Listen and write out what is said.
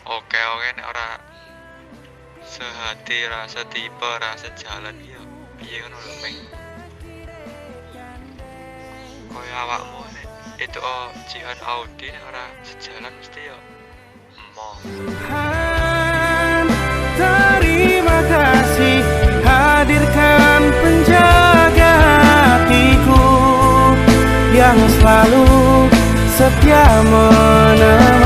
Oke oke nek ora sehati ra setipe ra sejalan yo piye ngono lho Peng. Kaya awakmu nek itu Jihan Audi nek ora sejalan mesti yo emoh. Terima kasih hadirkan penjaga hatiku yang selalu setia menemani.